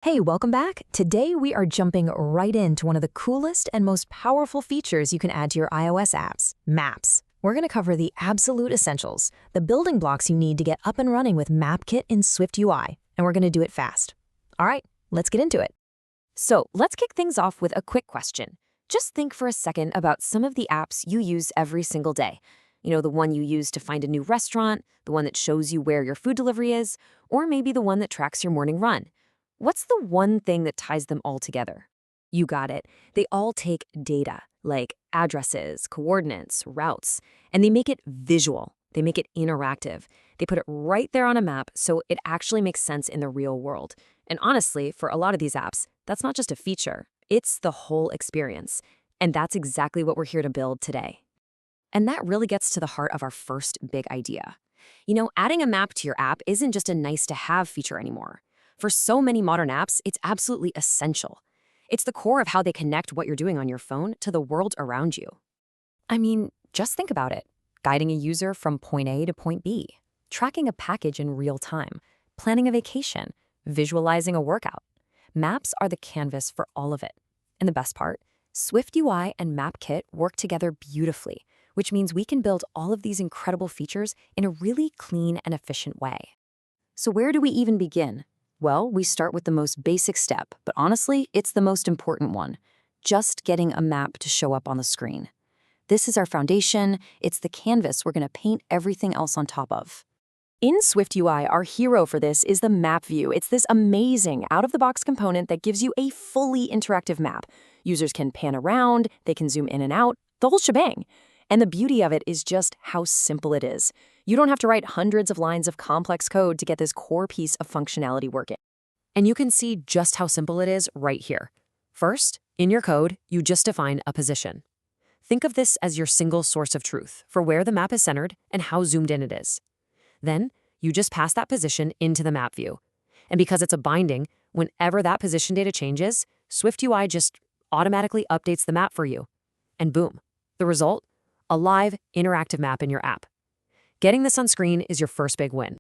Hey, welcome back. Today we are jumping right into one of the coolest and most powerful features you can add to your iOS apps, Maps. We're going to cover the absolute essentials, the building blocks you need to get up and running with MapKit in SwiftUI, and we're going to do it fast. All right, let's get into it. So let's kick things off with a quick question. Just think for a second about some of the apps you use every single day. You know, the one you use to find a new restaurant, the one that shows you where your food delivery is, or maybe the one that tracks your morning run. What's the one thing that ties them all together? You got it. They all take data, like addresses, coordinates, routes, and they make it visual. They make it interactive. They put it right there on a map so it actually makes sense in the real world. And honestly, for a lot of these apps, that's not just a feature, it's the whole experience. And that's exactly what we're here to build today. And that really gets to the heart of our first big idea. You know, adding a map to your app isn't just a nice-to-have feature anymore. For so many modern apps, it's absolutely essential. It's the core of how they connect what you're doing on your phone to the world around you. I mean, just think about it. Guiding a user from point A to point B, tracking a package in real time, planning a vacation, visualizing a workout. Maps are the canvas for all of it. And the best part, SwiftUI and MapKit work together beautifully, which means we can build all of these incredible features in a really clean and efficient way. So where do we even begin? Well, we start with the most basic step, but honestly, it's the most important one. Just getting a map to show up on the screen. This is our foundation. It's the canvas we're going to paint everything else on top of. In SwiftUI, our hero for this is the map view. It's this amazing out-of-the-box component that gives you a fully interactive map. Users can pan around, they can zoom in and out, the whole shebang. And the beauty of it is just how simple it is. You don't have to write hundreds of lines of complex code to get this core piece of functionality working. And you can see just how simple it is right here. First, in your code, you just define a position. Think of this as your single source of truth for where the map is centered and how zoomed in it is. Then, you just pass that position into the map view. And because it's a binding, whenever that position data changes, SwiftUI just automatically updates the map for you. And boom, the result? A live, interactive map in your app. Getting this on screen is your first big win.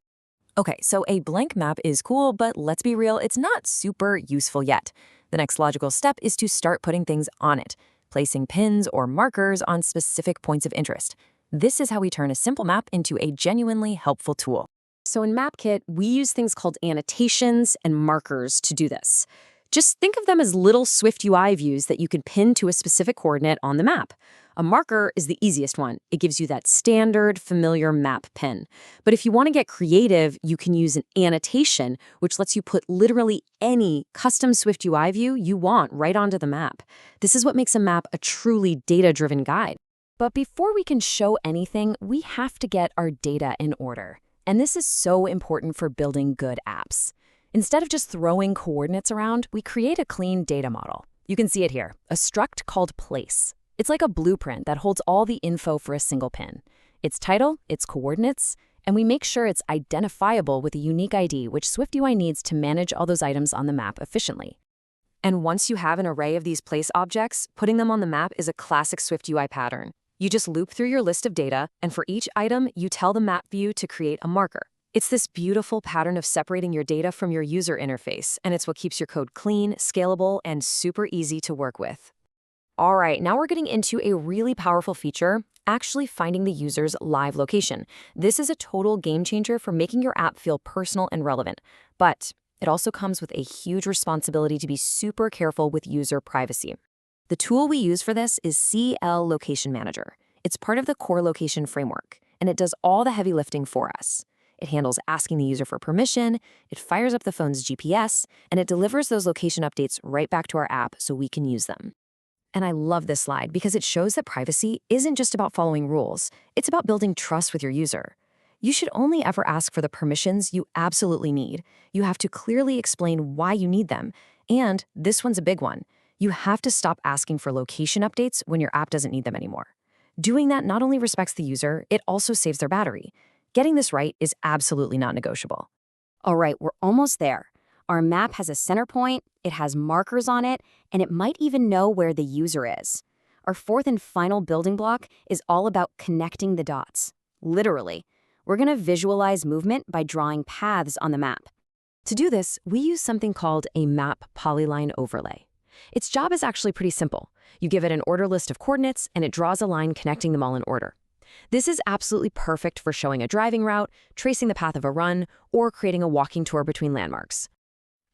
Okay, so a blank map is cool, but let's be real, it's not super useful yet. The next logical step is to start putting things on it, placing pins or markers on specific points of interest. This is how we turn a simple map into a genuinely helpful tool. So in MapKit, we use things called annotations and markers to do this. Just think of them as little SwiftUI views that you can pin to a specific coordinate on the map. A marker is the easiest one. It gives you that standard, familiar map pin. But if you want to get creative, you can use an annotation, which lets you put literally any custom SwiftUI view you want right onto the map. This is what makes a map a truly data-driven guide. But before we can show anything, we have to get our data in order. And this is so important for building good apps. Instead of just throwing coordinates around, we create a clean data model. You can see it here, a struct called place. It's like a blueprint that holds all the info for a single pin. Its title, its coordinates, and we make sure it's identifiable with a unique ID, which SwiftUI needs to manage all those items on the map efficiently. And once you have an array of these place objects, putting them on the map is a classic SwiftUI pattern. You just loop through your list of data, and for each item, you tell the map view to create a marker. It's this beautiful pattern of separating your data from your user interface, and it's what keeps your code clean, scalable, and super easy to work with. All right, now we're getting into a really powerful feature, actually finding the user's live location. This is a total game changer for making your app feel personal and relevant, but it also comes with a huge responsibility to be super careful with user privacy. The tool we use for this is CL Location Manager. It's part of the core location framework, and it does all the heavy lifting for us. It handles asking the user for permission, it fires up the phone's GPS, and it delivers those location updates right back to our app so we can use them. And I love this slide because it shows that privacy isn't just about following rules, it's about building trust with your user. You should only ever ask for the permissions you absolutely need. You have to clearly explain why you need them. And this one's a big one. You have to stop asking for location updates when your app doesn't need them anymore. Doing that not only respects the user, it also saves their battery. Getting this right is absolutely not negotiable. All right, we're almost there. Our map has a center point, it has markers on it, and it might even know where the user is. Our fourth and final building block is all about connecting the dots. Literally. We're going to visualize movement by drawing paths on the map. To do this, we use something called a map polyline overlay. Its job is actually pretty simple. You give it an order list of coordinates, and it draws a line connecting them all in order. This is absolutely perfect for showing a driving route, tracing the path of a run, or creating a walking tour between landmarks.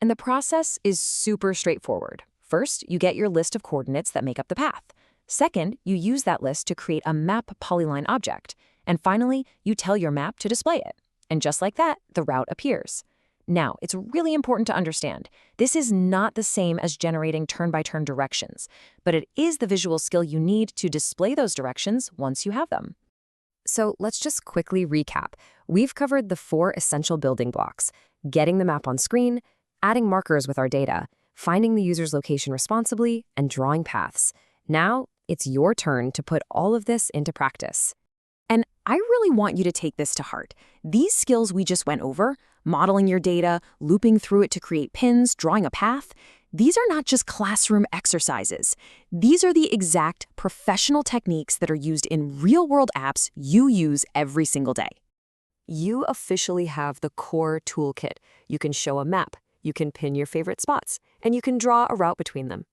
And the process is super straightforward. First, you get your list of coordinates that make up the path. Second, you use that list to create a map polyline object. And finally, you tell your map to display it. And just like that, the route appears. Now, it's really important to understand, this is not the same as generating turn-by-turn directions, but it is the visual skill you need to display those directions once you have them. So let's just quickly recap. We've covered the 4 essential building blocks: getting the map on screen, adding markers with our data, finding the user's location responsibly, and drawing paths. Now, it's your turn to put all of this into practice. And I really want you to take this to heart. These skills we just went over, modeling your data, looping through it to create pins, drawing a path, these are not just classroom exercises. These are the exact professional techniques that are used in real-world apps you use every single day. You officially have the core toolkit. You can show a map, you can pin your favorite spots, and you can draw a route between them.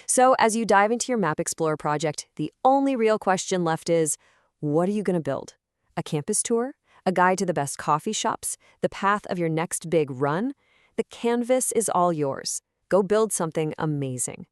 So as you dive into your Map Explorer project, the only real question left is, what are you going to build? A campus tour? A guide to the best coffee shops? The path of your next big run? The canvas is all yours. Go build something amazing.